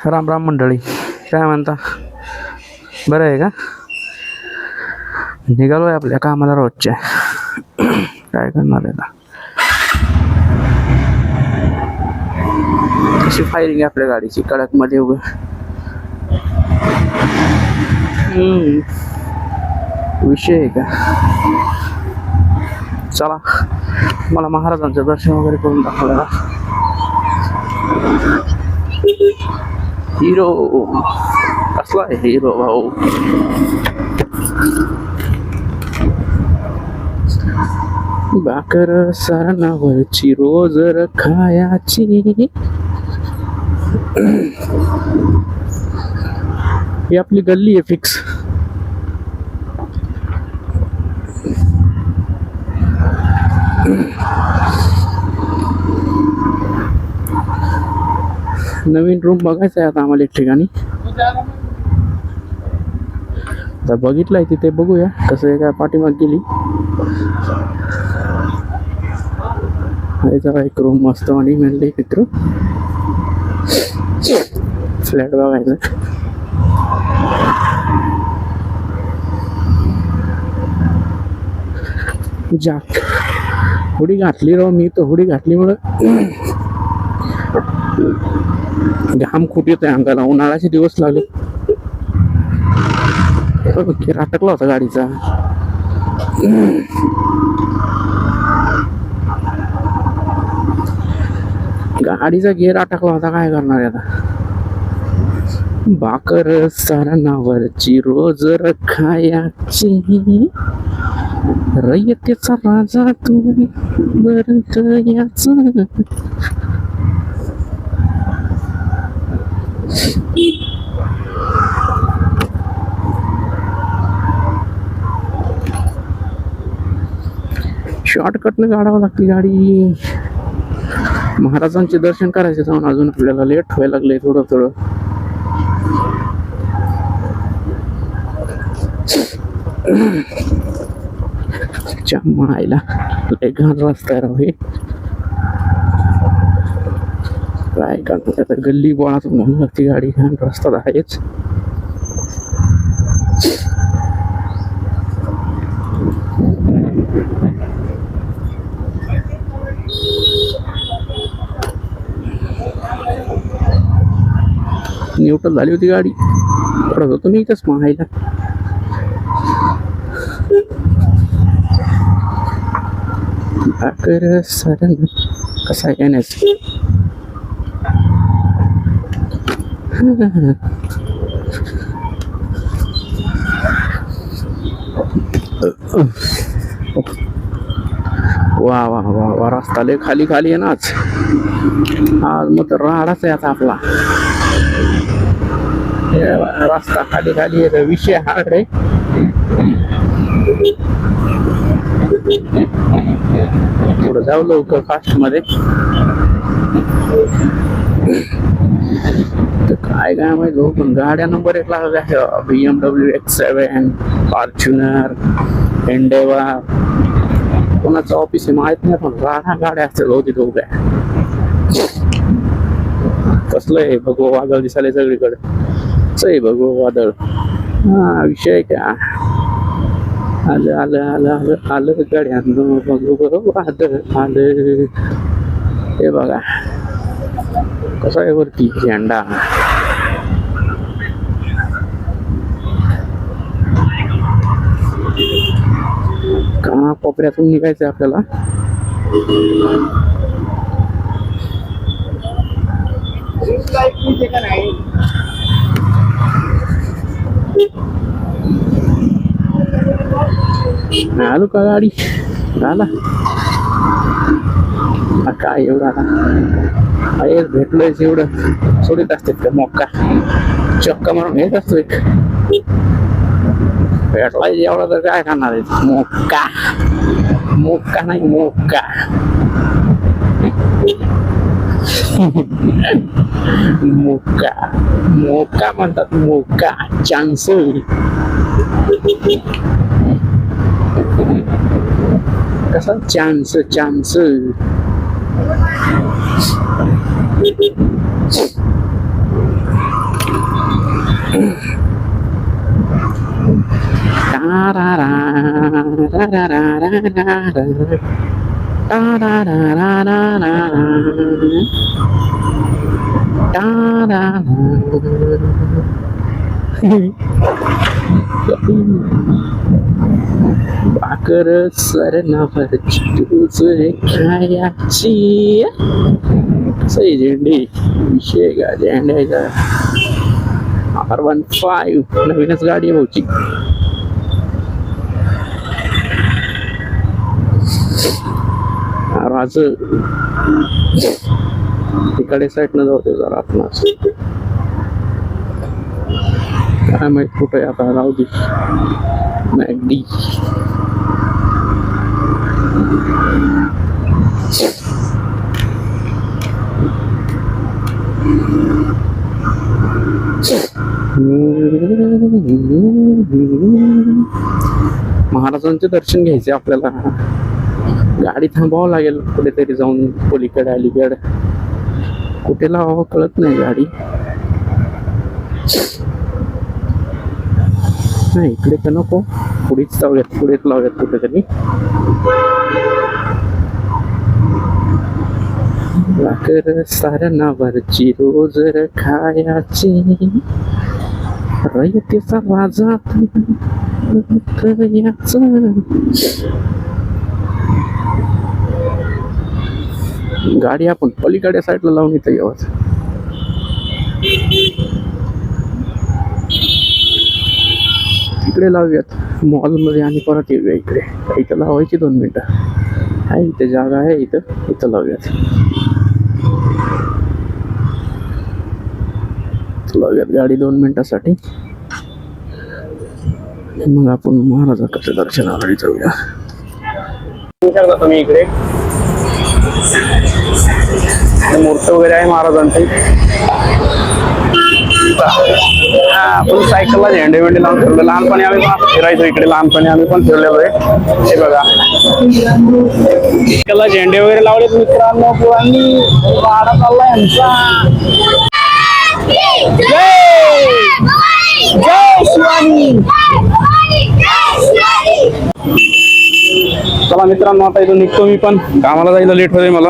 राम राम मंडळी, काय म्हणता? बरं आहे का? निघालोय आपल्या कामाला रोजच्या. काय करणार आहे आता? कशी फायरिंग आहे आपल्या गाडीची कडक मध्ये उभं. विषय आहे का? चला, मला महाराजांचं दर्शन वगैरे करून दाखवलं. हिरो कसला आहे हिरो भाऊ? भाकर सरणावरची रोज खायाची. ही आपली गल्ली आहे फिक्स. नवीन रूम बघायचा आहे आता आम्हाला एक ठिकाणी. आता बघितलंय तिथे, बघूया कसं आहे. काय पाठीमाग गेली जरा एक रूम मस्त आणि म्हणले मित्र फ्लॅट बघायचं. जाक हुडी घातली राव मी तर. हुडी घातलीमुळं घाम खूप येत आहे अंगाला. उन्हाळ्याचे दिवस लागले. अटकला होता गाडीचा. गाडीचा गेअर अटकला होता. काय करणार आता? भाकर सरणावरची रोज खायाची. रयतेचा राजा तू बरंत याच. शॉर्टकटनं काढावं लागते गाडी. महाराजांचे दर्शन करायचे जाऊन अजून आपल्याला लेट व्हायला लागले थोडं थोडं. मायला लय घाण रस्ता आहे राव हे. काय करणार आता? गल्ली बोळातून म्हणून लागते गाडी. घाण रस्ता आहेच. न्यूट्रल झाली होती गाडी. पडत होतो मी इथंच माहायला. भाकर सरण कसा आहे येण्याचं? वा वा वा वा, रस्ता लय खाली खाली आहे ना आज. मग तर राडाच आहे आता आपला. रस्ता खाली खाली आहे. विषय हार्ड आहे. पुढे जाऊ लवकर फास्ट मध्ये. काय काय माहिती हो, पण गाड्या नंबर 1 लागल्या आहे. BMW X7, Fortuner, Endeavour. कोणाचं ऑफिस आहे माहित नाही, पण राहणार गाड्या असतात हो तिथे उभ्या. कसलं आहे भगवं वादळ दिसायला सगळीकडे. आहे भगवं वादळ. हा विषय का? आलं आलं आलं आलं आलं गाड्यांनो भगवं वादळ आलं. हे बघा कसा आहे वरती झेंडा. का कोपऱ्यातून निघायचं आपल्याला. आलो का गाडी झाला काय एवढं आता भेटलोय एवढं सोडीत असते का? मोक्का चक्का मारून घेत असतो एक. भेटलाय एवढा तर काय करणार आहे? मोक्का मोक्का नाही मोक्का. मोक्का मोक्का म्हणतात. मोक्का चान्स. कसा चान्स चान्स. भाकर सरणावरची रोज खायची. सही झेंडे विषय का झेंड्याचा. R15 नवीनच गाडी आहे भाऊची. राज तिकडे साईड न जाऊ दे जरा आपण. काय माहित कुठे आता राहू दे. मॅगडी महाराजांचे दर्शन घ्यायचे आपल्याला. गाडी थांबावं लागेल कुठेतरी जाऊन. पलीकडे अलीकडे कुठे लावावं कळत नाही गाडी. नाही इकडे का नको. पुढेच लावूयात. पुढेच लावूयात कुठेतरी. भाकर सारणावरची रोज खायची. रयतेचा राजा गाडी आपण पलीकडे साईडला लावून इथं यावं. इकडे लावूयात मॉल मध्ये आणि परत येऊया इकडे. इथं लावायची 2 मिनिटं आहे. इथे जागा आहे. इथं लावूयात. गाडी 2 मिनिटासाठी. मग आपण महाराजांच्या दर्शनाला जाऊया. तुम्ही इकडे मूर्त वगैरे आहे महाराजांची. आपण सायकलला झेंडे वेंडे लावून फिरलो. लहानपणी आम्ही पण फिरायचो इकडे. लहानपणी आम्ही पण फिरलेलो आहे. हे बघा सायकलला झेंडे वगैरे लावलेत मित्रांनो. पुरांनी वाडा चाललाय यांचा. जय जय शिवानी. चला मित्रांनो आता इथून निघतो मी पण. कामाला जायला लेट होते मला.